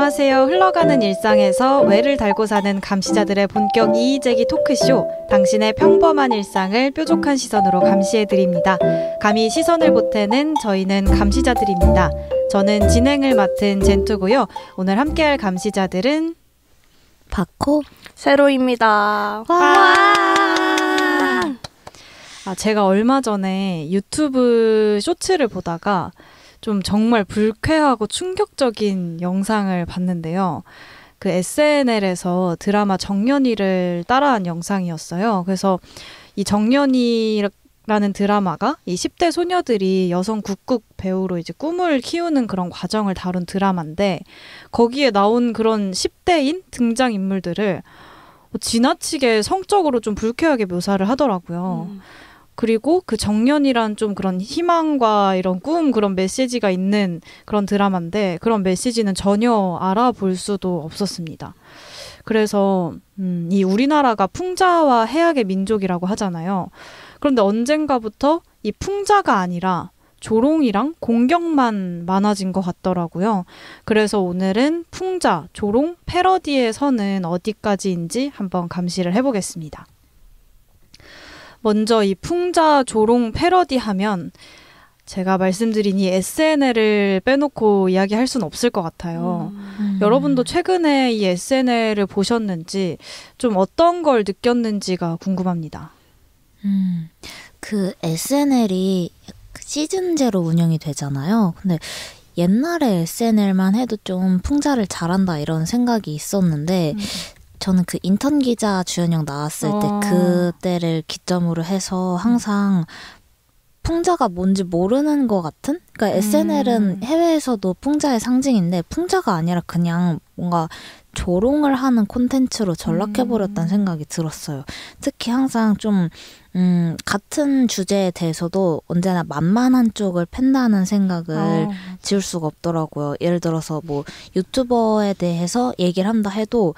안녕하세요. 흘러가는 일상에서 왜를 달고 사는 감시자들의 본격 이의제기 토크쇼, 당신의 평범한 일상을 뾰족한 시선으로 감시해드립니다. 감히 시선을 보태는 저희는 감시자들입니다. 저는 진행을 맡은 젠투고요. 오늘 함께할 감시자들은 바코 세로입니다. 제가 얼마 전에 유튜브 쇼츠를 보다가 좀 정말 불쾌하고 충격적인 영상을 봤는데요. 그 SNL에서 드라마 정년이를 따라한 영상이었어요. 그래서 이 정년이라는 드라마가 이 10대 소녀들이 여성 국극 배우로 이제 꿈을 키우는 그런 과정을 다룬 드라마인데, 거기에 나온 그런 10대인 등장인물들을 지나치게 성적으로 좀 불쾌하게 묘사를 하더라고요. 그리고 그 정년이란 좀 그런 희망과 이런 꿈, 그런 메시지가 있는 그런 드라마인데, 그런 메시지는 전혀 알아볼 수도 없었습니다. 그래서 이 우리나라가 풍자와 해악의 민족이라고 하잖아요. 그런데 언젠가부터 이 풍자가 아니라 조롱이랑 공격만 많아진 것 같더라고요. 그래서 오늘은 풍자, 조롱, 패러디의 선은 어디까지인지 한번 감시를 해보겠습니다. 먼저 이 풍자, 조롱, 패러디 하면 제가 말씀드린 이 SNL을 빼놓고 이야기할 수는 없을 것 같아요. 여러분도 최근에 이 SNL을 보셨는지, 좀 어떤 걸 느꼈는지가 궁금합니다. 그 SNL이 시즌제로 운영이 되잖아요. 근데 옛날에 SNL만 해도 좀 풍자를 잘한다 이런 생각이 있었는데 저는 그 인턴 기자 주연영 나왔을 때 그때를 기점으로 해서 항상 풍자가 뭔지 모르는 것 같은? 그러니까 SNL은 해외에서도 풍자의 상징인데 풍자가 아니라 그냥 뭔가 조롱을 하는 콘텐츠로 전락해버렸다는 생각이 들었어요. 특히 항상 좀 같은 주제에 대해서도 언제나 만만한 쪽을 팬다는 생각을 지울 수가 없더라고요. 예를 들어서 뭐 유튜버에 대해서 얘기를 한다 해도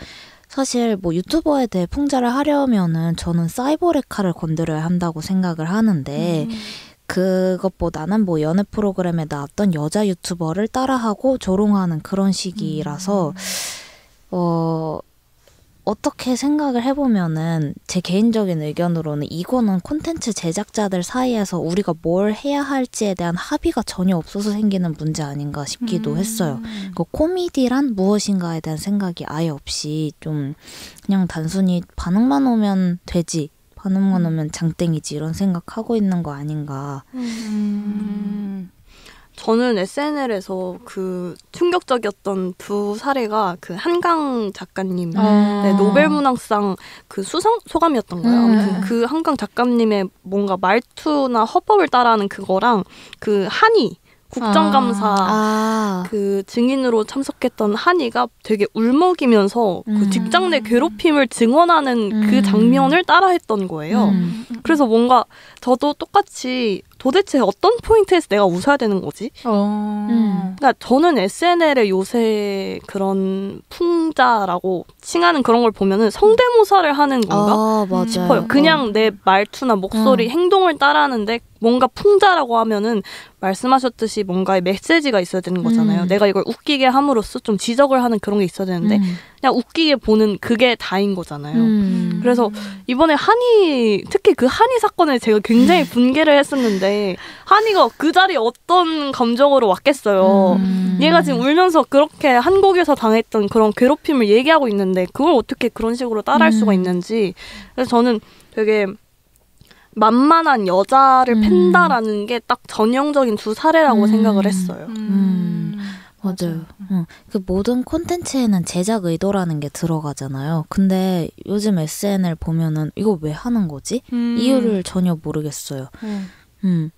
사실 뭐 유튜버에 대해 풍자를 하려면은 저는 사이버레카를 건드려야 한다고 생각을 하는데 그것보다는 뭐 연애 프로그램에 나왔던 여자 유튜버를 따라하고 조롱하는 그런 식이라서 어떻게 생각을 해보면은 제 개인적인 의견으로는 이거는 콘텐츠 제작자들 사이에서 우리가 뭘 해야 할지에 대한 합의가 전혀 없어서 생기는 문제 아닌가 싶기도 했어요. 그 코미디란 무엇인가에 대한 생각이 아예 없이 좀 그냥 단순히 반응만 오면 되지, 반응만 오면 장땡이지 이런 생각하고 있는 거 아닌가. 저는 SNL에서 그 충격적이었던 두 사례가 그 한강 작가님 노벨 문학상 그 수상 소감이었던 거예요. 아무튼 그 한강 작가님의 뭔가 말투나 허법을 따라하는 그거랑 그 한이 국정감사 그 증인으로 참석했던 한이가 되게 울먹이면서 그 직장 내 괴롭힘을 증언하는 그 장면을 따라했던 거예요. 그래서 뭔가 저도 똑같이 도대체 어떤 포인트에서 내가 웃어야 되는 거지? 그러니까 저는 SNL의 요새 그런 풍자라고 칭하는 그런 걸 보면은 성대모사를 하는 건가 싶어요. 그냥 내 말투나 목소리, 행동을 따라하는데 뭔가 풍자라고 하면은 말씀하셨듯이 뭔가의 메시지가 있어야 되는 거잖아요. 내가 이걸 웃기게 함으로써 좀 지적을 하는 그런 게 있어야 되는데 그냥 웃기게 보는 그게 다인 거잖아요. 그래서 이번에 한이, 특히 그 한이 사건에 제가 굉장히 분개를 했었는데 한이가 그 자리에 어떤 감정으로 왔겠어요. 얘가 지금 울면서 그렇게 한국에서 당했던 그런 괴롭힘을 얘기하고 있는데 그걸 어떻게 그런 식으로 따라할 수가 있는지. 그래서 저는 되게 만만한 여자를 팬다라는 게 딱 전형적인 두 사례라고 생각을 했어요. 맞아요. 그 모든 콘텐츠에는 제작 의도라는 게 들어가잖아요. 근데 요즘 SNL 보면은 이거 왜 하는 거지? 이유를 전혀 모르겠어요.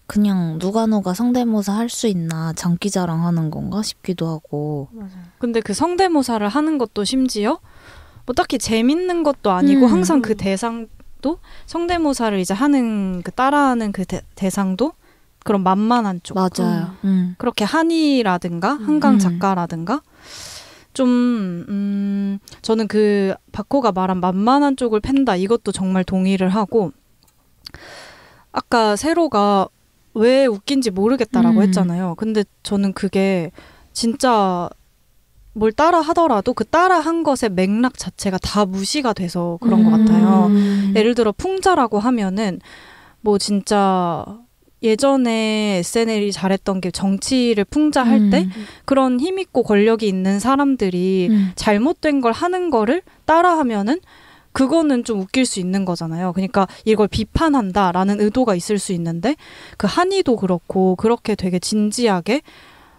그냥 누가 성대모사 할 수 있나 장기자랑 하는 건가 싶기도 하고. 맞아요. 근데 그 성대모사를 하는 것도 심지어 뭐 딱히 재밌는 것도 아니고 항상 그 대상도 성대모사를 이제 하는 그 따라하는 그 대상도 그런 만만한 쪽. 맞아요. 그렇게 한이라든가 한강 작가라든가 좀 저는 그 바코가 말한 만만한 쪽을 팬다, 이것도 정말 동의를 하고, 아까 세로가 왜 웃긴지 모르겠다라고 했잖아요. 근데 저는 그게 진짜 뭘 따라 하더라도 그 따라 한 것의 맥락 자체가 다 무시가 돼서 그런 것 같아요. 예를 들어 풍자라고 하면은 뭐 진짜 예전에 SNL이 잘했던 게 정치를 풍자할 때 그런 힘있고 권력이 있는 사람들이 잘못된 걸 하는 거를 따라하면은 그거는 좀 웃길 수 있는 거잖아요. 그러니까 이걸 비판한다라는 의도가 있을 수 있는데 그 한이도 그렇고 그렇게 되게 진지하게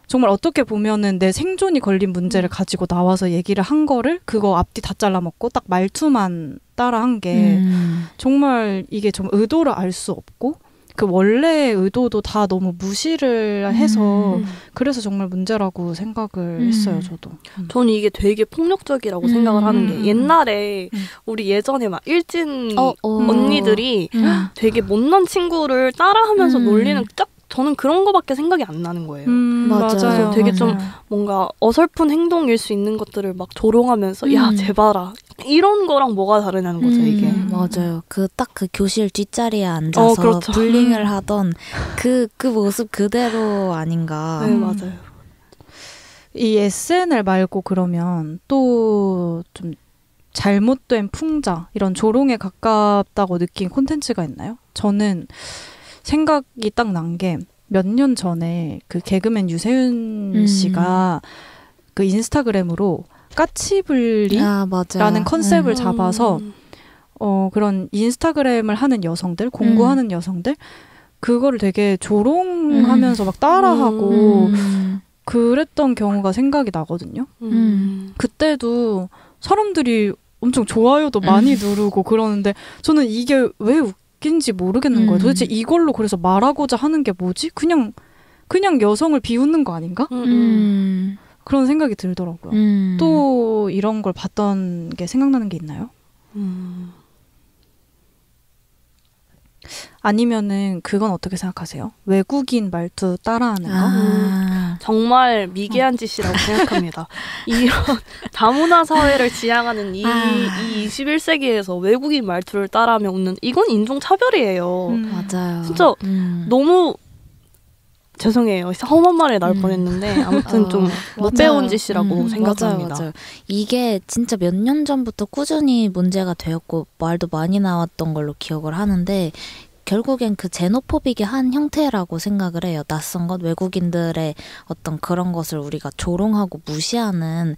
정말 어떻게 보면은 내 생존이 걸린 문제를 가지고 나와서 얘기를 한 거를 그거 앞뒤 다 잘라먹고 딱 말투만 따라한 게 정말 이게 좀 의도를 알 수 없고 그 원래의 의도도 다 너무 무시를 해서 그래서 정말 문제라고 생각을 했어요, 저도. 저는 이게 되게 폭력적이라고 생각을 하는 게 옛날에 우리 예전에 막 일진 언니들이 되게 못난 친구를 따라하면서 놀리는 딱 저는 그런 거밖에 생각이 안 나는 거예요. 맞아요. 되게 좀 뭔가 어설픈 행동일 수 있는 것들을 막 조롱하면서 야, 쟤봐라. 이런 거랑 뭐가 다르냐는 거죠, 이게. 맞아요. 딱 그 교실 뒷자리에 앉아서 그렇죠. 불링을 하던 그 모습 그대로 아닌가. 네, 맞아요. 이 SNL 말고 그러면 또 좀 잘못된 풍자, 이런 조롱에 가깝다고 느낀 콘텐츠가 있나요? 저는 생각이 딱 난 게 몇 년 전에 그 개그맨 유세윤 씨가 그 인스타그램으로 까치블리라는 컨셉을 잡아서 그런 인스타그램을 하는 여성들, 공부하는 여성들 그거를 되게 조롱하면서 막 따라하고 그랬던 경우가 생각이 나거든요. 그때도 사람들이 엄청 좋아요도 많이 누르고 그러는데 저는 이게 왜 웃긴지 모르겠는 거예요. 도대체 이걸로 그래서 말하고자 하는 게 뭐지? 그냥 여성을 비웃는 거 아닌가? 그런 생각이 들더라고요. 또 이런 걸 봤던 게 생각나는 게 있나요? 아니면은 그건 어떻게 생각하세요? 외국인 말투 따라하는 거? 정말 미개한 짓이라고 생각합니다. 이런 다문화 사회를 지향하는 이 21세기에서 외국인 말투를 따라하며 웃는 이건 인종차별이에요. 맞아요. 진짜 너무 죄송해요. 험한 말에 나올 뻔했는데 아무튼 좀 못 배운 짓이라고 생각합니다. 맞아요. 이게 진짜 몇 년 전부터 꾸준히 문제가 되었고 말도 많이 나왔던 걸로 기억을 하는데 결국엔 그 제노포빅의 한 형태라고 생각을 해요. 낯선 것, 외국인들의 어떤 그런 것을 우리가 조롱하고 무시하는.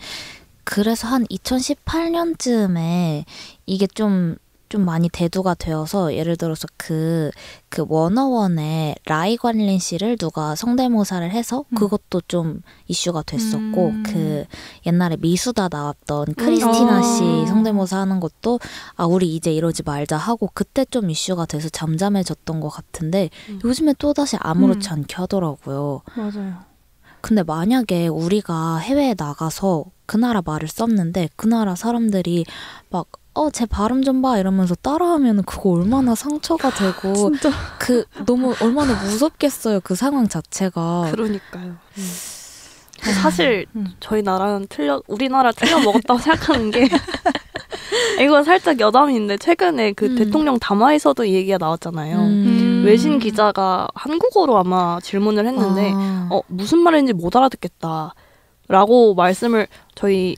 그래서 한 2018년쯤에 이게 좀 많이 대두가 되어서 예를 들어서 그 워너원의 라이 관린 씨를 누가 성대모사를 해서 그것도 좀 이슈가 됐었고 그 옛날에 미수다 나왔던 크리스티나 씨 성대모사 하는 것도 우리 이제 이러지 말자 하고 그때 좀 이슈가 돼서 잠잠해졌던 것 같은데 요즘에 또다시 아무렇지 않게 하더라고요. 맞아요. 근데 만약에 우리가 해외에 나가서 그 나라 말을 썼는데 그 나라 사람들이 막 제 발음 좀 봐 이러면서 따라하면 그거 얼마나 상처가 되고 진짜. 너무 얼마나 무섭겠어요. 그 상황 자체가. 그러니까요. 사실 저희 나라는 우리나라 틀려 먹었다고 생각하는 게 이건 살짝 여담인데 최근에 그 대통령 담화에서도 이 얘기가 나왔잖아요. 외신 기자가 한국어로 아마 질문을 했는데 무슨 말인지 못 알아듣겠다라고 말씀을 저희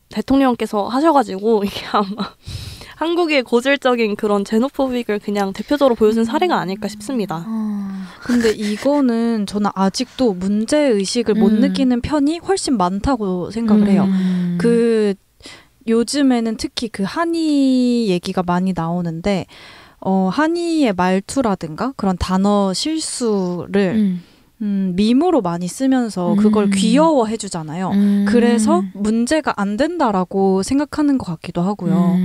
대통령께서 하셔가지고 이게 아마 한국의 고질적인 그런 제노포빅을 그냥 대표적으로 보여준 사례가 아닐까 싶습니다. 근데 이거는 저는 아직도 문제의식을 못 느끼는 편이 훨씬 많다고 생각을 해요. 요즘에는 특히 그 한이 얘기가 많이 나오는데 한이의 말투라든가 그런 단어 실수를 밈으로 많이 쓰면서 그걸 귀여워해 주잖아요. 그래서 문제가 안 된다라고 생각하는 것 같기도 하고요.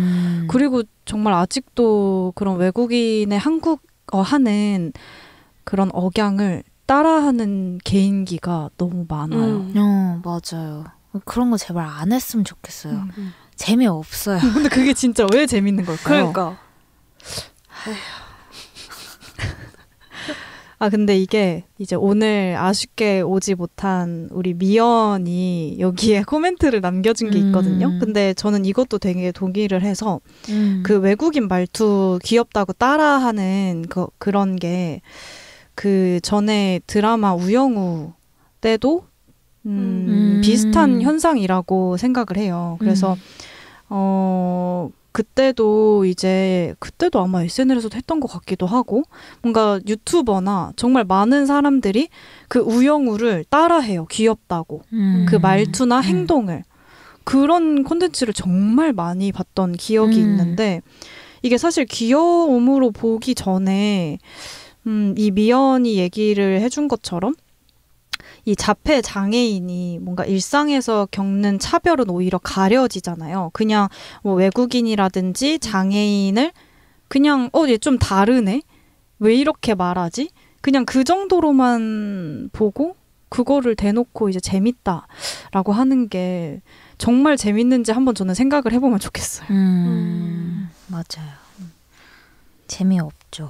그리고 정말 아직도 그런 외국인의 한국어 하는 그런 억양을 따라하는 개인기가 너무 많아요. 맞아요. 그런 거 제발 안 했으면 좋겠어요. 재미없어요. 근데 그게 진짜 왜 재밌는 걸까요? 그러니까. 근데 이게 이제 오늘 아쉽게 오지 못한 우리 미연이 여기에 코멘트를 남겨준 게 있거든요. 근데 저는 이것도 되게 동의를 해서 그 외국인 말투 귀엽다고 따라하는 그런 게 그 전에 드라마 우영우 때도 비슷한 현상이라고 생각을 해요. 그래서 그때도 아마 SNL에서도 했던 것 같기도 하고 뭔가 유튜버나 정말 많은 사람들이 그 우영우를 따라해요. 귀엽다고. 그 말투나 행동을. 그런 콘텐츠를 정말 많이 봤던 기억이 있는데 이게 사실 귀여움으로 보기 전에 이 미연이 얘기를 해준 것처럼 이 자폐 장애인이 뭔가 일상에서 겪는 차별은 오히려 가려지잖아요. 그냥 뭐 외국인이라든지 장애인을 그냥 얘 좀 다르네? 왜 이렇게 말하지? 그냥 그 정도로만 보고 그거를 대놓고 이제 재밌다라고 하는 게 정말 재밌는지 한번 저는 생각을 해보면 좋겠어요. 맞아요. 재미없죠.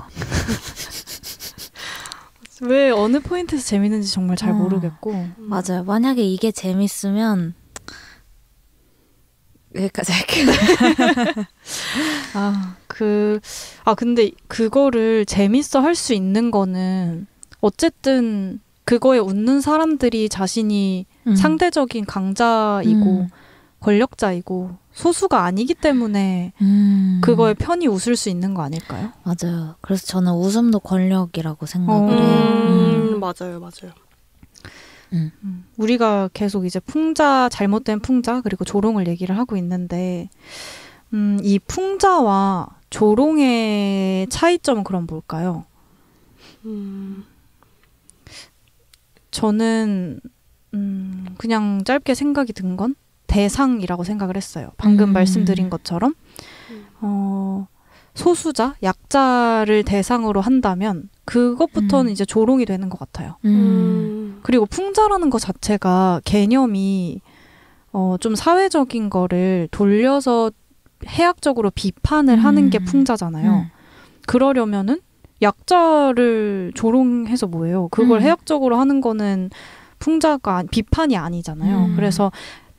왜 어느 포인트에서 재밌는지 정말 잘 모르겠고. 맞아요. 만약에 이게 재밌으면 여기까지 할게요. 근데 그거를 재밌어 할 수 있는 거는 어쨌든 그거에 웃는 사람들이 자신이 상대적인 강자이고 권력자이고 소수가 아니기 때문에 그거에 편히 웃을 수 있는 거 아닐까요? 맞아요. 그래서 저는 웃음도 권력이라고 생각을 해요. 맞아요. 우리가 계속 이제 잘못된 풍자 그리고 조롱을 얘기를 하고 있는데 이 풍자와 조롱의 차이점은 그럼 뭘까요? 저는 그냥 짧게 생각이 든 건 대상이라고 생각을 했어요. 방금 말씀드린 것처럼 소수자, 약자를 대상으로 한다면 그것부터는 이제 조롱이 되는 것 같아요. 그리고 풍자라는 것 자체가 개념이 좀 사회적인 거를 돌려서 해학적으로 비판을 하는 게 풍자잖아요. 그러려면은 약자를 조롱해서 뭐예요? 그걸 해학적으로 하는 거는 비판이 아니잖아요. 그래서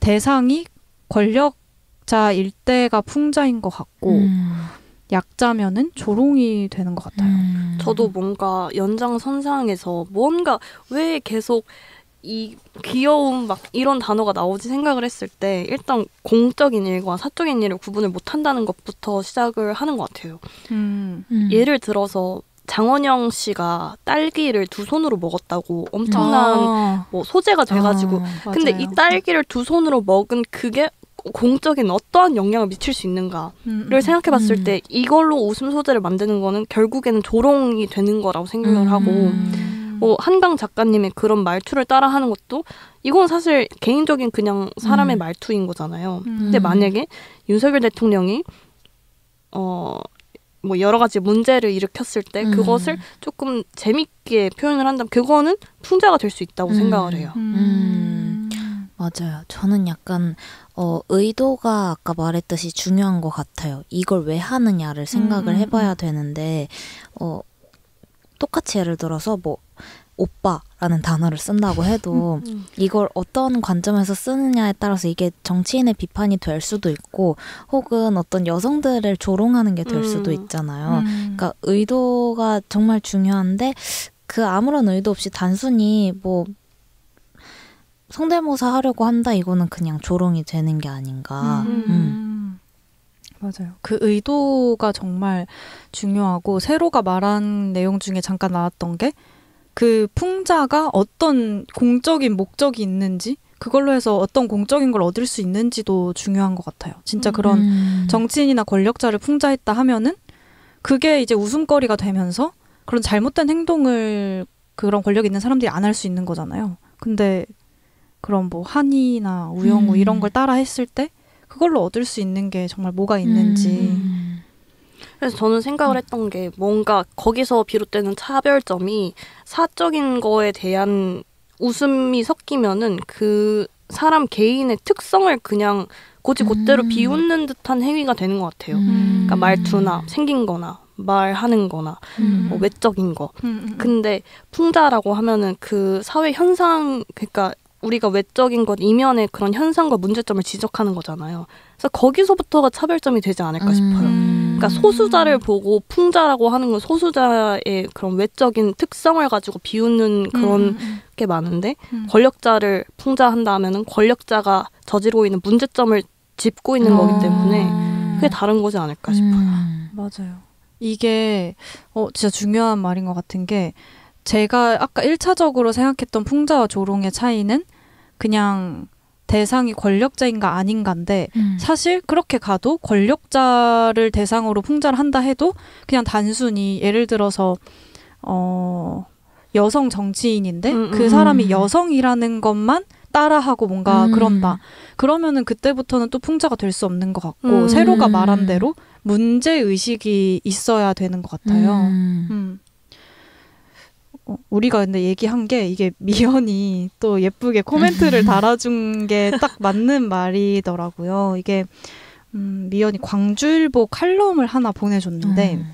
대상이 권력자일 때가 풍자인 것 같고 약자면은 조롱이 되는 것 같아요. 저도 뭔가 연장선상에서 뭔가 왜 계속 이 귀여움 막 이런 단어가 나오지 생각을 했을 때 일단 공적인 일과 사적인 일을 구분을 못한다는 것부터 시작을 하는 것 같아요. 예를 들어서 장원영 씨가 딸기를 두 손으로 먹었다고 엄청난 뭐 소재가 돼가지고 근데 이 딸기를 두 손으로 먹은 그게 공적인 어떠한 영향을 미칠 수 있는가를 생각해봤을 때 이걸로 웃음 소재를 만드는 거는 결국에는 조롱이 되는 거라고 생각을 하고 뭐 한강 작가님의 그런 말투를 따라하는 것도 이건 사실 개인적인 그냥 사람의 말투인 거잖아요. 근데 만약에 윤석열 대통령이 뭐 여러 가지 문제를 일으켰을 때 그것을 조금 재밌게 표현을 한다면 그거는 풍자가 될 수 있다고 생각을 해요. 맞아요. 저는 약간 의도가 아까 말했듯이 중요한 것 같아요. 이걸 왜 하느냐를 생각을 해봐야 되는데 똑같이 예를 들어서 뭐 오빠라는 단어를 쓴다고 해도 이걸 어떤 관점에서 쓰느냐에 따라서 이게 정치인의 비판이 될 수도 있고 혹은 어떤 여성들을 조롱하는 게 될 수도 있잖아요. 그러니까 의도가 정말 중요한데 그 아무런 의도 없이 단순히 뭐 성대모사 하려고 한다 이거는 그냥 조롱이 되는 게 아닌가. 맞아요. 그 의도가 정말 중요하고 세로가 말한 내용 중에 잠깐 나왔던 게 그 풍자가 어떤 공적인 목적이 있는지 그걸로 해서 어떤 공적인 걸 얻을 수 있는지도 중요한 것 같아요. 진짜 그런 정치인이나 권력자를 풍자했다 하면은 그게 이제 웃음거리가 되면서 그런 잘못된 행동을 그런 권력 있는 사람들이 안 할 수 있는 거잖아요. 근데 그런 뭐 한이나 우영우 이런 걸 따라 했을 때 그걸로 얻을 수 있는 게 정말 뭐가 있는지. 그래서 저는 생각을 했던 게 뭔가 거기서 비롯되는 차별점이 사적인 거에 대한 웃음이 섞이면은 그 사람 개인의 특성을 그냥 곧이곧대로 비웃는 듯한 행위가 되는 것 같아요. 그러니까 말투나 생긴 거나 말하는 거나 뭐 외적인 거. 근데 풍자라고 하면은 그 사회 현상 그러니까 우리가 외적인 것 이면의 그런 현상과 문제점을 지적하는 거잖아요. 그래서 거기서부터가 차별점이 되지 않을까 싶어요. 그러니까 소수자를 보고 풍자라고 하는 건 소수자의 그런 외적인 특성을 가지고 비웃는 그런 게 많은데 권력자를 풍자한다면은 권력자가 저지르고 있는 문제점을 짚고 있는 거기 때문에 그게 다른 거지 않을까 싶어요. 맞아요. 이게 진짜 중요한 말인 것 같은 게 제가 아까 1차적으로 생각했던 풍자와 조롱의 차이는 그냥 대상이 권력자인가 아닌가인데 사실 그렇게 가도 권력자를 대상으로 풍자를 한다 해도 그냥 단순히 예를 들어서 여성 정치인인데 그 사람이 여성이라는 것만 따라하고 뭔가 그런다. 그러면은 그때부터는 또 풍자가 될 수 없는 것 같고 세로가 말한 대로 문제의식이 있어야 되는 것 같아요. 우리가 근데 얘기한 게 이게 미연이 또 예쁘게 코멘트를 달아준 게 딱 맞는 말이더라고요. 이게 미연이 광주일보 칼럼을 하나 보내줬는데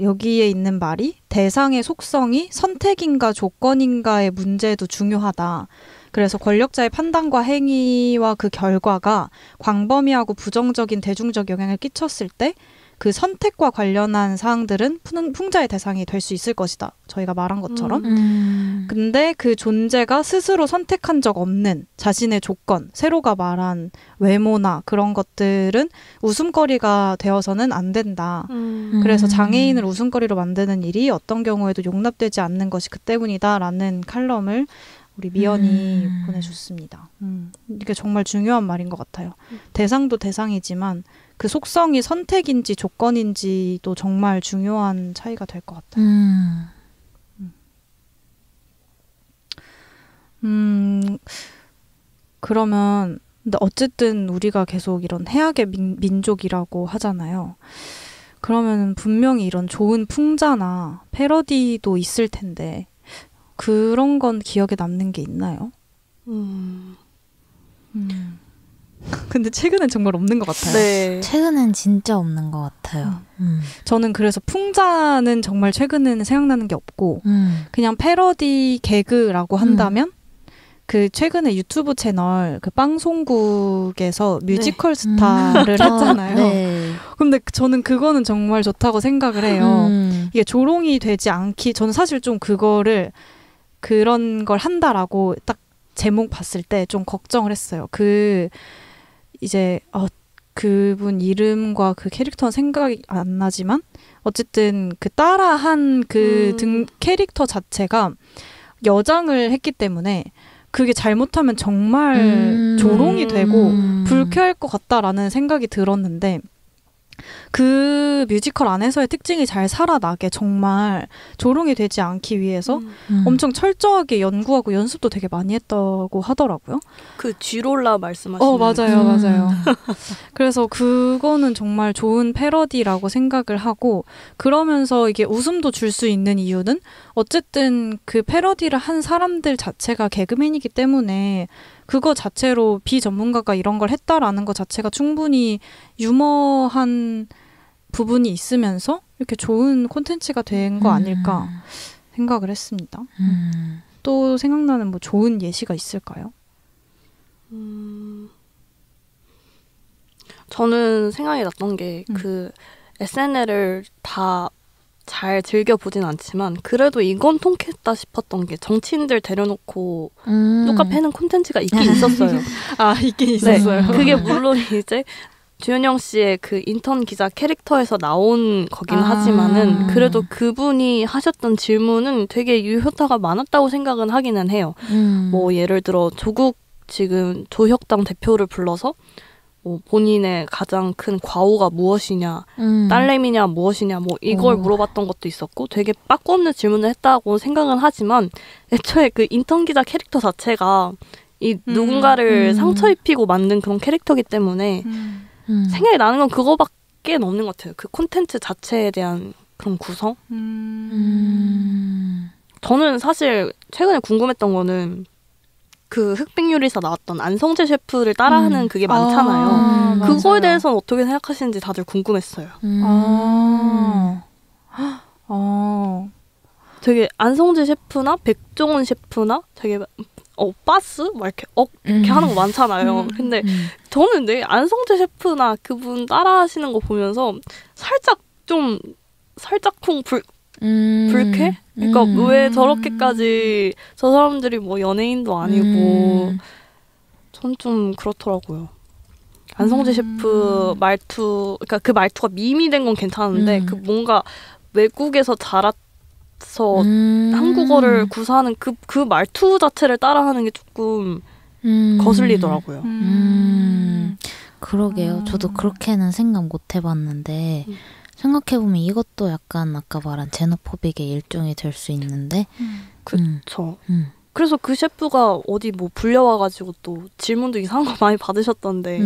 여기에 있는 말이 대상의 속성이 선택인가 조건인가의 문제도 중요하다. 그래서 권력자의 판단과 행위와 그 결과가 광범위하고 부정적인 대중적 영향을 끼쳤을 때 그 선택과 관련한 사항들은 풍자의 대상이 될 수 있을 것이다. 저희가 말한 것처럼. 근데 그 존재가 스스로 선택한 적 없는 자신의 조건, 세로가 말한 외모나 그런 것들은 웃음거리가 되어서는 안 된다. 그래서 장애인을 웃음거리로 만드는 일이 어떤 경우에도 용납되지 않는 것이 그 때문이다라는 칼럼을 우리 미연이 보내줬습니다. 이게 정말 중요한 말인 것 같아요. 대상도 대상이지만 그 속성이 선택인지 조건인지도 정말 중요한 차이가 될 것 같아요. 그러면 근데 어쨌든 우리가 계속 이런 해악의 민족이라고 하잖아요. 그러면 분명히 이런 좋은 풍자나 패러디도 있을 텐데 그런 건 기억에 남는 게 있나요? 근데 최근엔 정말 없는 것 같아요. 네. 최근엔 진짜 없는 것 같아요. 저는 그래서 풍자는 정말 최근에는 생각나는 게 없고 그냥 패러디 개그라고 한다면 그 최근에 유튜브 채널 그 빵송국에서 뮤지컬 스타를 했잖아요. 네. 근데 저는 그거는 정말 좋다고 생각을 해요. 이게 조롱이 되지 않기 저는 사실 좀 그거를 그런 걸 한다라고 딱 제목 봤을 때 좀 걱정을 했어요. 이제 그분 이름과 그 캐릭터는 생각이 안 나지만 어쨌든 그 따라한 그 캐릭터 자체가 여장을 했기 때문에 그게 잘못하면 정말 조롱이 되고 불쾌할 것 같다라는 생각이 들었는데 그 뮤지컬 안에서의 특징이 잘 살아나게 정말 조롱이 되지 않기 위해서 엄청 철저하게 연구하고 연습도 되게 많이 했다고 하더라고요. 그 쥐롤라 말씀하시는 맞아요. 그래서 그거는 정말 좋은 패러디라고 생각을 하고 그러면서 이게 웃음도 줄 수 있는 이유는 어쨌든 그 패러디를 한 사람들 자체가 개그맨이기 때문에 그거 자체로 비전문가가 이런 걸 했다라는 것 자체가 충분히 유머한 부분이 있으면서 이렇게 좋은 콘텐츠가 된 거 아닐까 생각을 했습니다. 또 생각나는 뭐 좋은 예시가 있을까요? 저는 생각이 났던 게 그 SNL을 다 잘 즐겨보진 않지만 그래도 이건 통쾌했다 싶었던 게 정치인들 데려놓고 누가 패는 콘텐츠가 있긴 있었어요. 있긴 있었어요. 네, 그게 물론 이제 주현영 씨의 그 인턴 기자 캐릭터에서 나온 거긴 하지만은 그래도 그분이 하셨던 질문은 되게 유효타가 많았다고 생각은 하기는 해요. 뭐 예를 들어 조국 지금 조혁당 대표를 불러서 뭐 본인의 가장 큰 과오가 무엇이냐, 딸내미냐 무엇이냐, 뭐 이걸 물어봤던 것도 있었고 되게 빠꾸 없는 질문을 했다고 생각은 하지만 애초에 그 인턴 기자 캐릭터 자체가 이 누군가를 상처 입히고 만든 그런 캐릭터이기 때문에 생각이 나는 건 그거밖에 없는 것 같아요. 그 콘텐츠 자체에 대한 그런 구성. 저는 사실 최근에 궁금했던 거는 그 흑백요리사 나왔던 안성재 셰프를 따라하는 그게 많잖아요. 그거에 맞아요. 대해서는 어떻게 생각하시는지 다들 궁금했어요. 되게 안성재 셰프나 백종원 셰프나 되게 바스? 막 이렇게 이렇게 하는 거 많잖아요. 근데 저는 되게 안성재 셰프나 그분 따라 하시는 거 보면서 살짝쿵 불쾌? 그러니까 왜 저렇게까지 저 사람들이 뭐 연예인도 아니고 전 좀 그렇더라고요. 안성재 셰프 말투, 그러니까 그 말투가 밈이 된 건 괜찮은데 그 뭔가 외국에서 자라서 한국어를 구사하는 그 말투 자체를 따라하는 게 조금 거슬리더라고요. 그러게요. 저도 그렇게는 생각 못 해봤는데 생각해보면 이것도 약간 아까 말한 제노포빅의 일종이 될 수 있는데 그쵸. 그래서 그 셰프가 어디 뭐 불려와가지고 또 질문도 이상한 거 많이 받으셨던데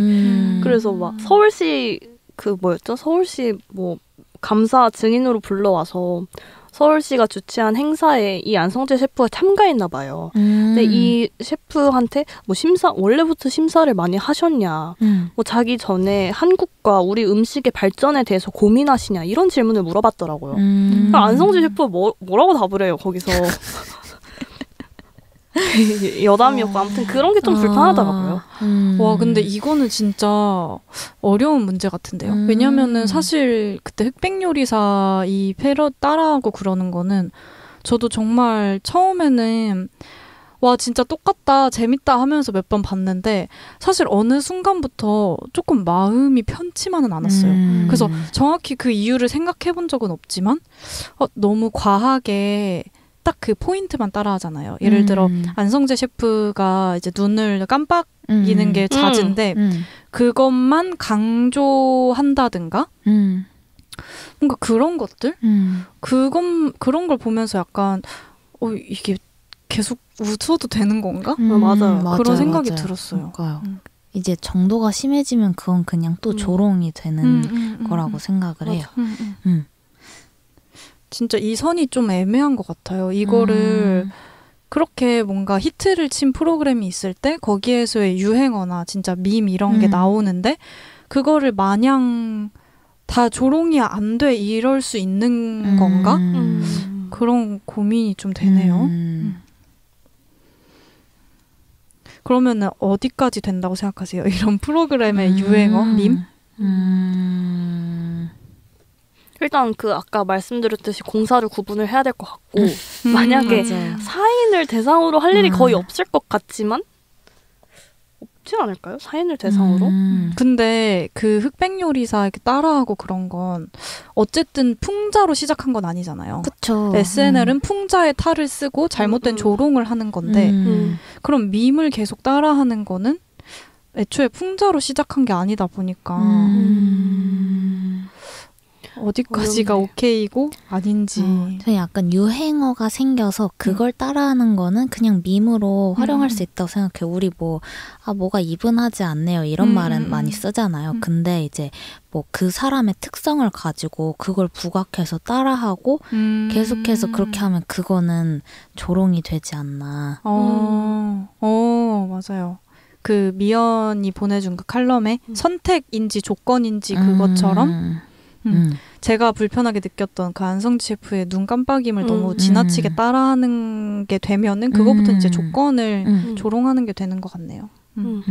그래서 막 서울시 그 뭐였죠? 서울시 뭐 감사 증인으로 불러와서 서울시가 주최한 행사에 이 안성재 셰프가 참가했나 봐요. 근데 이 셰프한테 뭐 원래부터 심사를 많이 하셨냐, 뭐 자기 전에 한국과 우리 음식의 발전에 대해서 고민하시냐 이런 질문을 물어봤더라고요. 안성재 셰프가 뭐라고 답을 해요 거기서. 여담이었고 아무튼 그런 게 좀 불편하더라고요. 와 근데 이거는 진짜 어려운 문제 같은데요. 왜냐면은 사실 그때 흑백요리사 이 패러 따라하고 그러는 거는 저도 정말 처음에는 와 진짜 똑같다 재밌다 하면서 몇 번 봤는데 사실 어느 순간부터 조금 마음이 편치만은 않았어요. 그래서 정확히 그 이유를 생각해 본 적은 없지만 너무 과하게 딱 그 포인트만 따라하잖아요. 예를 들어 안성재 셰프가 이제 눈을 깜빡이는 게 잦은데 그것만 강조한다든가 뭔가 그런 것들 그런 걸 보면서 약간 이게 계속 웃어도 되는 건가? 맞아요. 그런 생각이 들었어요. 이제 정도가 심해지면 그건 그냥 또 조롱이 되는 거라고 생각을 해요. 진짜 이 선이 좀 애매한 것 같아요. 이거를 그렇게 뭔가 히트를 친 프로그램이 있을 때 거기에서의 유행어나 진짜 밈 이런 게 나오는데 그거를 마냥 다 조롱이 안 돼 이럴 수 있는 건가? 그런 고민이 좀 되네요. 그러면은 어디까지 된다고 생각하세요? 이런 프로그램의 유행어, 밈? 일단 그 아까 말씀드렸듯이 공사를 구분을 해야 될 것 같고 만약에 사인을 대상으로 할 일이 거의 없을 것 같지만 없지 않을까요? 사인을 대상으로? 근데 그 흑백요리사 이렇게 따라하고 그런 건 어쨌든 풍자로 시작한 건 아니잖아요. 그쵸. SNL은 풍자의 탈을 쓰고 잘못된 조롱을 하는 건데 그럼 밈을 계속 따라하는 거는 애초에 풍자로 시작한 게 아니다 보니까 어디까지가 오케이고 아닌지. 저는 약간 유행어가 생겨서 그걸 따라하는 거는 그냥 밈으로 활용할 수 있다고 생각해요. 우리 뭐가 이분하지 않네요. 이런 말은 많이 쓰잖아요. 근데 이제 뭐 그 사람의 특성을 가지고 그걸 부각해서 따라하고 계속해서 그렇게 하면 그거는 조롱이 되지 않나. 맞아요. 그 미연이 보내준 그 칼럼에 선택인지 조건인지 그것처럼 제가 불편하게 느꼈던 그 안성재 셰프의 눈 깜빡임을 너무 지나치게 따라하는 게 되면은 그거부터 이제 조건을 조롱하는 게 되는 것 같네요.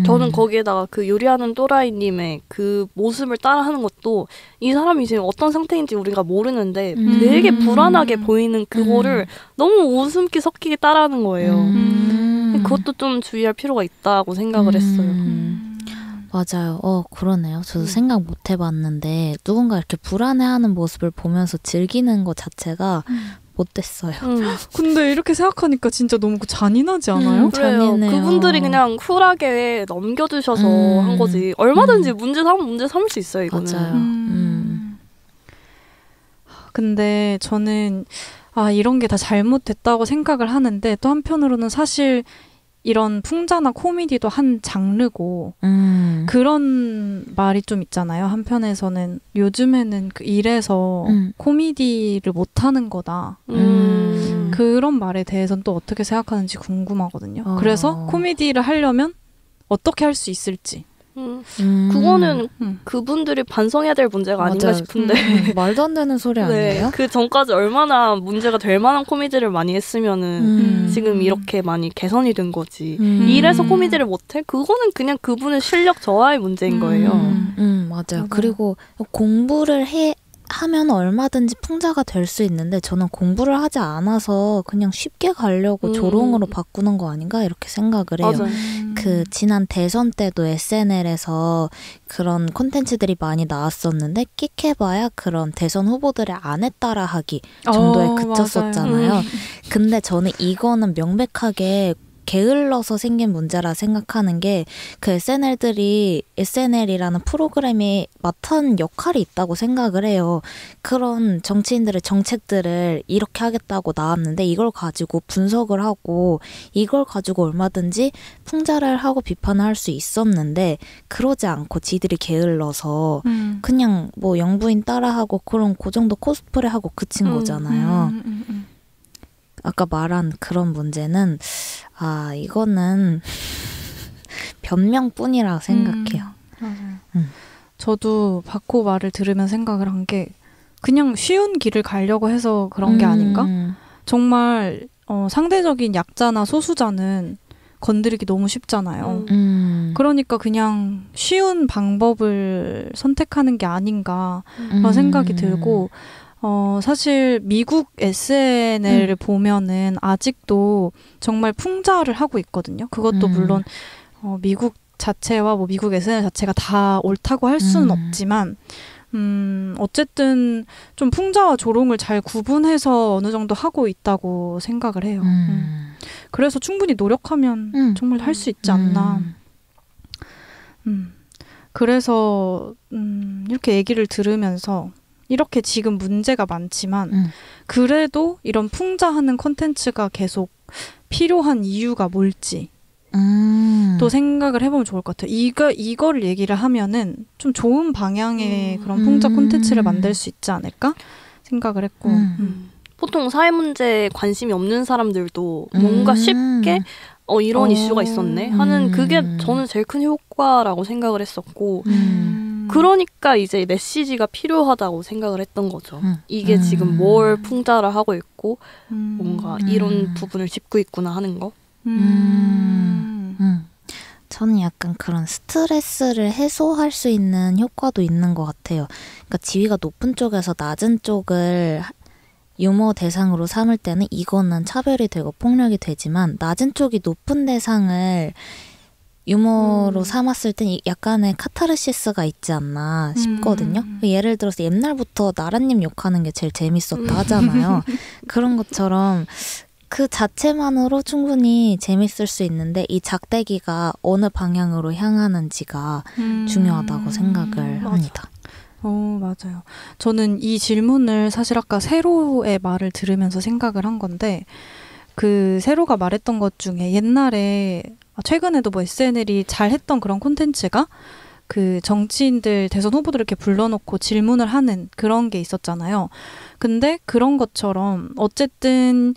저는 거기에다가 그 요리하는 또라이님의 그 모습을 따라하는 것도 이 사람이 지금 어떤 상태인지 우리가 모르는데 되게 불안하게 보이는 그거를 너무 웃음기 섞이게 따라하는 거예요. 그것도 좀 주의할 필요가 있다고 생각을 했어요. 맞아요. 그러네요. 저도 생각 못 해봤는데 누군가 이렇게 불안해하는 모습을 보면서 즐기는 것 자체가 못됐어요. 근데 이렇게 생각하니까 진짜 너무 잔인하지 않아요? 그래요. 그분들이 그냥 쿨하게 넘겨주셔서 한 거지. 얼마든지 문제 삼을 수 있어요. 이거는. 맞아요. 근데 저는 이런 게 다 잘못됐다고 생각을 하는데 또 한편으로는 사실 이런 풍자나 코미디도 한 장르고 그런 말이 좀 있잖아요. 한편에서는 요즘에는 이래서 코미디를 못하는 거다. 그런 말에 대해서는 또 어떻게 생각하는지 궁금하거든요. 그래서 코미디를 하려면 어떻게 할 수 있을지 그거는 그분들이 반성해야 될 문제가 아닌가 맞아요. 싶은데 말도 안 되는 소리 아니에요? 그 전까지 얼마나 문제가 될 만한 코미디를 많이 했으면은 지금 이렇게 많이 개선이 된 거지. 이래서 코미디를 못해? 그거는 그냥 그분의 실력 저하의 문제인 거예요. 맞아요. 그리고 공부를 하면 얼마든지 풍자가 될 수 있는데 저는 공부를 하지 않아서 그냥 쉽게 가려고 조롱으로 바꾸는 거 아닌가 이렇게 생각을 해요. 맞아요. 그 지난 대선 때도 SNL에서 그런 콘텐츠들이 많이 나왔었는데 끽해봐야 그런 대선 후보들의 아내 따라하기 정도에 그쳤었잖아요. 근데 저는 이거는 명백하게 게을러서 생긴 문제라 생각하는 게 그 SNL이라는 프로그램이 맡은 역할이 있다고 생각을 해요. 그런 정치인들의 정책들을 이렇게 하겠다고 나왔는데 이걸 가지고 분석을 하고 이걸 가지고 얼마든지 풍자를 하고 비판을 할 수 있었는데 그러지 않고 지들이 게을러서 그냥 뭐 영부인 따라하고 그런 그 정도 코스프레하고 그친 거잖아요. 아까 말한 그런 문제는 이거는 변명뿐이라고 생각해요. 맞아요. 저도 박호 말을 들으면 생각을 한 게 그냥 쉬운 길을 가려고 해서 그런 게 아닌가? 정말 상대적인 약자나 소수자는 건드리기 너무 쉽잖아요. 그러니까 그냥 쉬운 방법을 선택하는 게 아닌가 그런 생각이 들고 사실 미국 SNL을 보면은 아직도 정말 풍자를 하고 있거든요. 그것도 물론 미국 자체와 뭐 미국 SNL 자체가 다 옳다고 할 수는 없지만 어쨌든 좀 풍자와 조롱을 잘 구분해서 어느 정도 하고 있다고 생각을 해요. 그래서 충분히 노력하면 정말 할 수 있지 않나. 그래서 이렇게 얘기를 들으면서 이렇게 지금 문제가 많지만 그래도 이런 풍자하는 콘텐츠가 계속 필요한 이유가 뭘지 또 생각을 해보면 좋을 것 같아요. 이거를 얘기를 하면은 좀 좋은 방향의 그런 풍자 콘텐츠를 만들 수 있지 않을까 생각을 했고 보통 사회 문제에 관심이 없는 사람들도 뭔가 쉽게 이런 이슈가 있었네 하는 그게 저는 제일 큰 효과라고 생각을 했었고 그러니까 이제 메시지가 필요하다고 생각을 했던 거죠. 이게 지금 뭘 풍자를 하고 있고 뭔가 이런 부분을 짚고 있구나 하는 거. 저는 약간 그런 스트레스를 해소할 수 있는 효과도 있는 것 같아요. 그러니까 지위가 높은 쪽에서 낮은 쪽을 유머 대상으로 삼을 때는 이거는 차별이 되고 폭력이 되지만 낮은 쪽이 높은 대상을 유머로 삼았을 땐 약간의 카타르시스가 있지 않나 싶거든요. 예를 들어서 옛날부터 나라님 욕하는 게 제일 재밌었다 하잖아요. 그런 것처럼 그 자체만으로 충분히 재밌을 수 있는데 이 작대기가 어느 방향으로 향하는지가 중요하다고 생각을 합니다. 맞아요. 저는 이 질문을 사실 아까 세로의 말을 들으면서 생각을 한 건데 그 세로가 말했던 것 중에 옛날에 최근에도 뭐 SNL이 잘했던 그런 콘텐츠가 그 정치인들 대선 후보들 이렇게 불러놓고 질문을 하는 그런 게 있었잖아요. 근데 그런 것처럼 어쨌든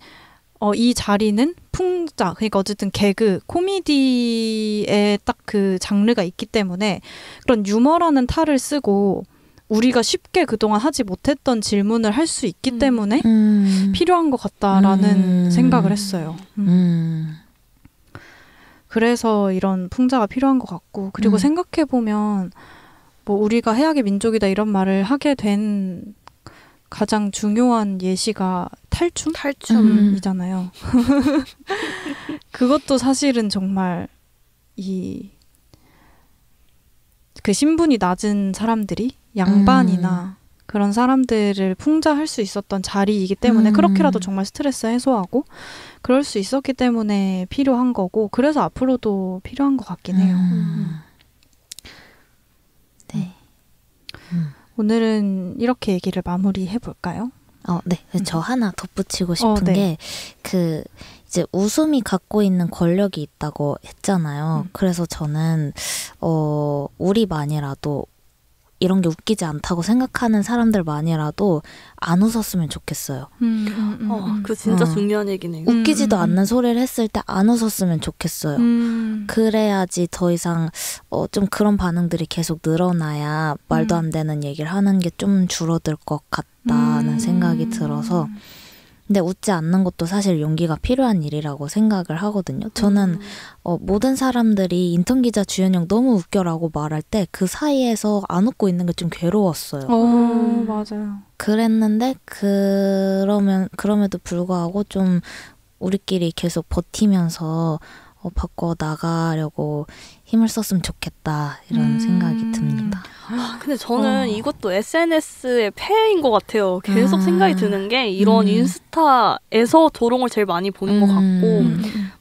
이 자리는 풍자, 그러니까 어쨌든 개그, 코미디에 딱 그 장르가 있기 때문에 그런 유머라는 탈을 쓰고 우리가 쉽게 그동안 하지 못했던 질문을 할 수 있기 때문에 필요한 것 같다라는 생각을 했어요. 그래서 이런 풍자가 필요한 것 같고 그리고 생각해보면 뭐 우리가 해악의 민족이다 이런 말을 하게 된 가장 중요한 예시가 탈춤이잖아요. 그것도 사실은 정말 그 신분이 낮은 사람들이 양반이나 그런 사람들을 풍자할 수 있었던 자리이기 때문에 그렇게라도 정말 스트레스 해소하고 그럴 수 있었기 때문에 필요한 거고 그래서 앞으로도 필요한 것 같긴 해요. 네. 오늘은 이렇게 얘기를 마무리해 볼까요? 네. 저 하나 덧붙이고 싶은 게 이제 웃음이 갖고 있는 권력이 있다고 했잖아요. 그래서 저는 우리만이라도 이런 게 웃기지 않다고 생각하는 사람들만이라도 안 웃었으면 좋겠어요. 그 진짜 중요한 얘기네요. 웃기지도 않는 소리를 했을 때 안 웃었으면 좋겠어요. 그래야지 더 이상 좀 그런 반응들이 계속 늘어나야 말도 안 되는 얘기를 하는 게 좀 줄어들 것 같다는 생각이 들어서 근데 웃지 않는 것도 사실 용기가 필요한 일이라고 생각을 하거든요. 저는 모든 사람들이 인턴 기자 주연영 너무 웃겨라고 말할 때 그 사이에서 안 웃고 있는 게 좀 괴로웠어요. 맞아요. 그랬는데 그럼에도 불구하고 좀 우리끼리 계속 버티면서 바꿔 나가려고 힘을 썼으면 좋겠다 이런 생각이 듭니다. 근데 저는 이것도 SNS의 폐해인 것 같아요. 계속 생각이 드는 게 이런 인스타에서 조롱을 제일 많이 보는 것 같고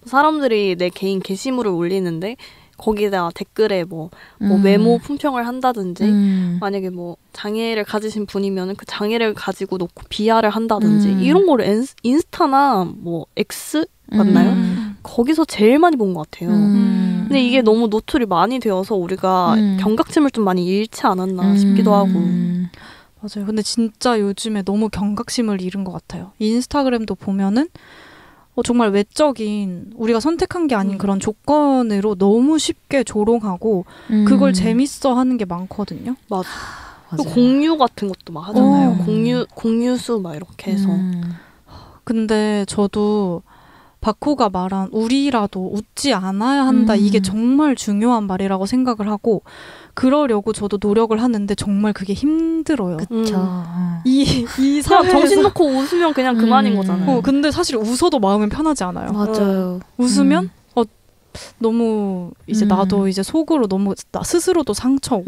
사람들이 내 개인 게시물을 올리는데 거기다가 댓글에 뭐 외모 품평을 한다든지 만약에 뭐 장애를 가지신 분이면 그 장애를 가지고 놓고 비하를 한다든지 이런 거를 인스타나 뭐 X 맞나요? 거기서 제일 많이 본 것 같아요. 근데 이게 너무 노출이 많이 되어서 우리가 경각심을 좀 많이 잃지 않았나 싶기도 하고. 맞아요. 근데 진짜 요즘에 너무 경각심을 잃은 것 같아요. 인스타그램도 보면은 정말 외적인 우리가 선택한 게 아닌 그런 조건으로 너무 쉽게 조롱하고 그걸 재밌어 하는 게 많거든요. 맞아. 또 공유 같은 것도 막 하잖아요. 공유수 막 이렇게 해서. 근데 저도 바코가 말한 우리라도 웃지 않아야 한다. 이게 정말 중요한 말이라고 생각을 하고 그러려고 저도 노력을 하는데 정말 그게 힘들어요. 그쵸. 이 그냥 사회에서 정신 놓고 웃으면 그냥 그만인 거잖아요. 근데 사실 웃어도 마음은 편하지 않아요. 맞아요. 웃으면 너무 이제 나도 이제 속으로 너무 나 스스로도 상처고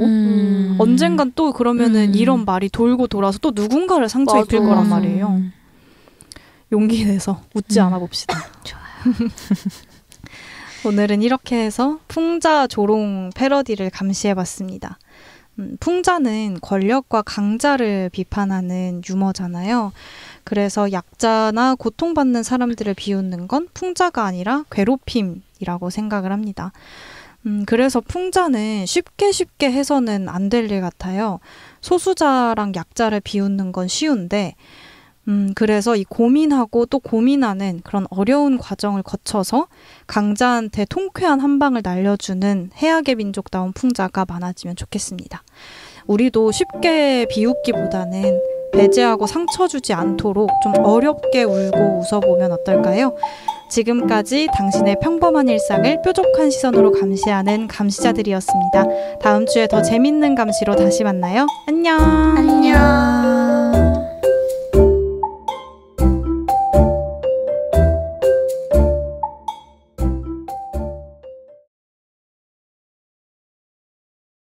언젠간 또 그러면은 이런 말이 돌고 돌아서 또 누군가를 상처 입힐 거란 말이에요. 용기 내서 웃지 않아 봅시다. 좋아요. 오늘은 이렇게 해서 풍자 조롱 패러디를 감시해봤습니다. 풍자는 권력과 강자를 비판하는 유머잖아요. 그래서 약자나 고통받는 사람들을 비웃는 건 풍자가 아니라 괴롭힘이라고 생각을 합니다. 그래서 풍자는 쉽게 해서는 안 될 일 같아요. 소수자랑 약자를 비웃는 건 쉬운데 그래서 이 고민하고 또 고민하는 그런 어려운 과정을 거쳐서 강자한테 통쾌한 한 방을 날려주는 해악의 민족다운 풍자가 많아지면 좋겠습니다. 우리도 쉽게 비웃기보다는 배제하고 상처 주지 않도록 좀 어렵게 울고 웃어보면 어떨까요? 지금까지 당신의 평범한 일상을 뾰족한 시선으로 감시하는 감시자들이었습니다. 다음 주에 더 재밌는 감시로 다시 만나요. 안녕. 안녕.